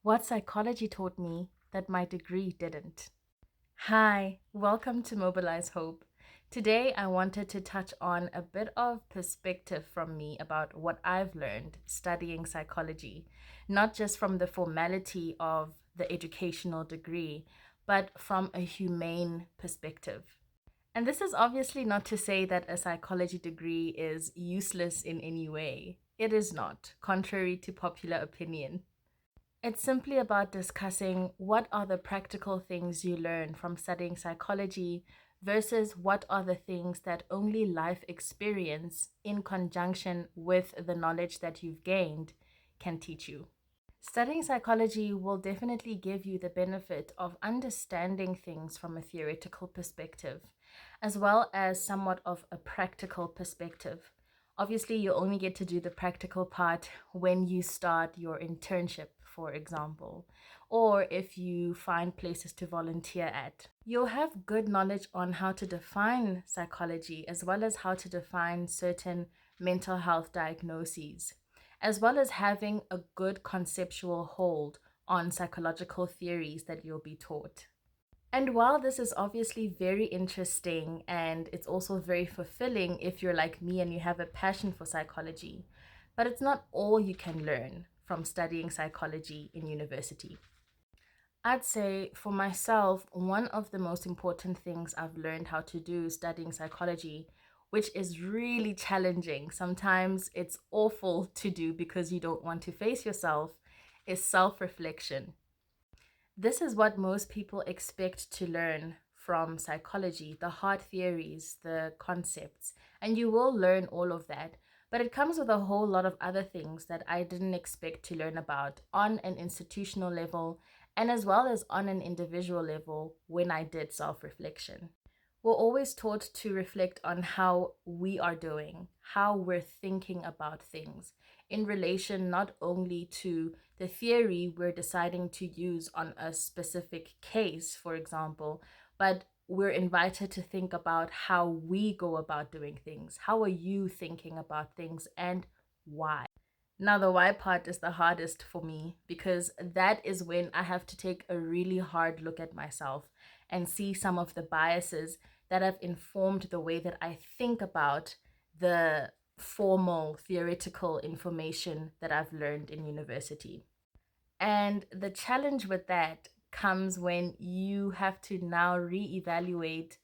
What psychology taught me that my degree didn't. Hi, welcome to Mobilize Hope. Today, I wanted to touch on a bit of perspective from me about what I've learned studying psychology, not just from the formality of the educational degree, but from a humane perspective. And this is obviously not to say that a psychology degree is useless in any way. It is not, contrary to popular opinion. It's simply about discussing what are the practical things you learn from studying psychology versus what are the things that only life experience in conjunction with the knowledge that you've gained can teach you. Studying psychology will definitely give you the benefit of understanding things from a theoretical perspective, as well as somewhat of a practical perspective. Obviously, you only get to do the practical part when you start your internship, for example, or if you find places to volunteer at. You'll have good knowledge on how to define psychology, as well as how to define certain mental health diagnoses, as well as having a good conceptual hold on psychological theories that you'll be taught. And while this is obviously very interesting and it's also very fulfilling if you're like me and you have a passion for psychology, but it's not all you can learn from studying psychology in university. I'd say for myself, one of the most important things I've learned how to do studying psychology, which is really challenging, sometimes it's awful to do because you don't want to face yourself, is self reflection. This is what most people expect to learn from psychology, the hard theories, the concepts, and you will learn all of that. But it comes with a whole lot of other things that I didn't expect to learn about on an institutional level and as well as on an individual level when I did self reflection. We're always taught to reflect on how we are doing, how we're thinking about things in relation not only to the theory we're deciding to use on a specific case, for example, but we're invited to think about how we go about doing things. How are you thinking about things and why? Now, the why part is the hardest for me because that is when I have to take a really hard look at myself and see some of the biases that have informed the way that I think about the formal theoretical information that I've learned in university. And the challenge with that comes when you have to now reevaluate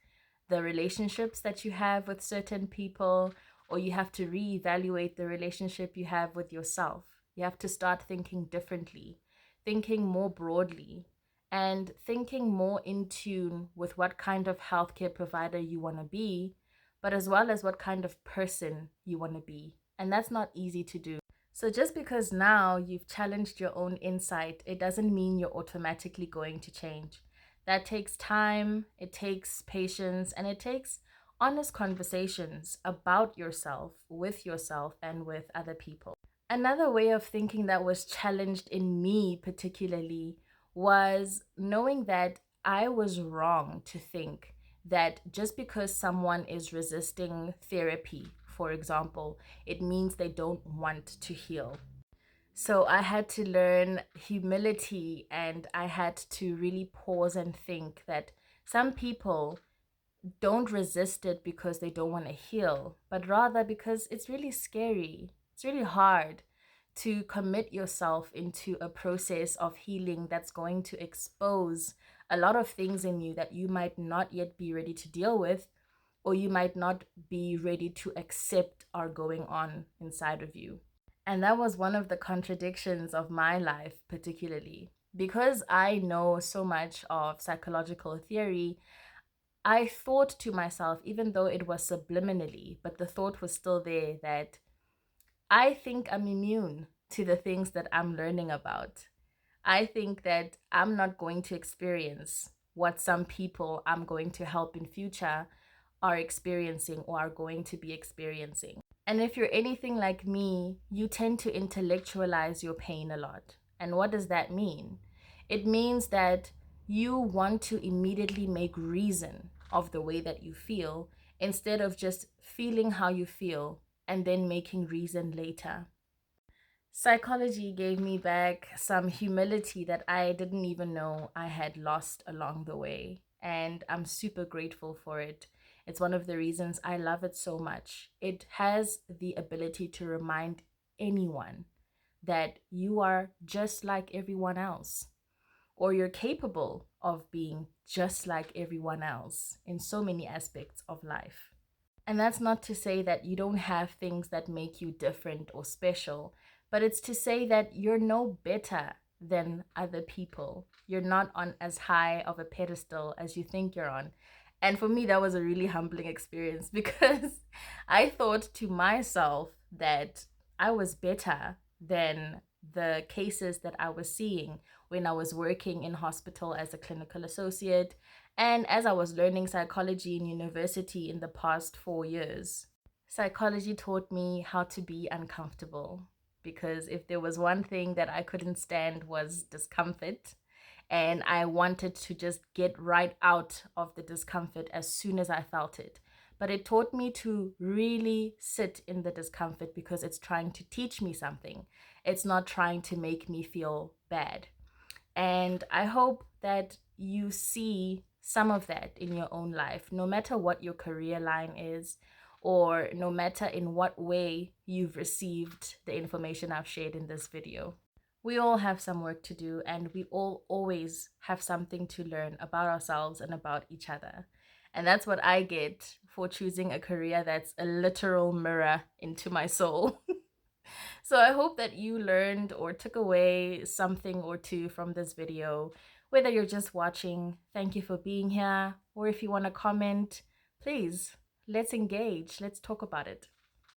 the relationships that you have with certain people, or you have to reevaluate the relationship you have with yourself. You have to start thinking differently, thinking more broadly, and thinking more in tune with what kind of healthcare provider you want to be, but as well as what kind of person you want to be. And that's not easy to do. So just because now you've challenged your own insight, it doesn't mean you're automatically going to change. That takes time, it takes patience, and it takes honest conversations about yourself, and with other people. Another way of thinking that was challenged in me, particularly, was knowing that I was wrong to think that just because someone is resisting therapy, for example, it means they don't want to heal. So I had to learn humility and I had to really pause and think that some people don't resist it because they don't want to heal, but rather because it's really scary. It's really hard to commit yourself into a process of healing that's going to expose a lot of things in you that you might not yet be ready to deal with, or you might not be ready to accept are going on inside of you. And that was one of the contradictions of my life, particularly. Because I know so much of psychological theory, I thought to myself, even though it was subliminally, but the thought was still there that I think I'm immune to the things that I'm learning about. I think that I'm not going to experience what some people I'm going to help in future are experiencing or are going to be experiencing. And if you're anything like me, you tend to intellectualize your pain a lot. And what does that mean? It means that you want to immediately make reason of the way that you feel instead of just feeling how you feel and then making reason later. Psychology gave me back some humility that I didn't even know I had lost along the way. And I'm super grateful for it. It's one of the reasons I love it so much. It has the ability to remind anyone that you are just like everyone else, or you're capable of being just like everyone else in so many aspects of life. And that's not to say that you don't have things that make you different or special, but it's to say that you're no better than other people. You're not on as high of a pedestal as you think you're on. And for me, that was a really humbling experience because I thought to myself that I was better than the cases that I was seeing when I was working in hospital as a clinical associate and as I was learning psychology in university in the past 4 years. Psychology taught me how to be uncomfortable because if there was one thing that I couldn't stand was discomfort, and I wanted to just get right out of the discomfort as soon as I felt it. But it taught me to really sit in the discomfort because it's trying to teach me something. It's not trying to make me feel bad. And I hope that you see some of that in your own life, no matter what your career line is, or no matter in what way you've received the information I've shared in this video. We all have some work to do, and we all always have something to learn about ourselves and about each other. And that's what I get for choosing a career that's a literal mirror into my soul. So I hope that you learned or took away something or two from this video. Whether you're just watching, thank you for being here. Or if you want to comment, please, let's engage. Let's talk about it.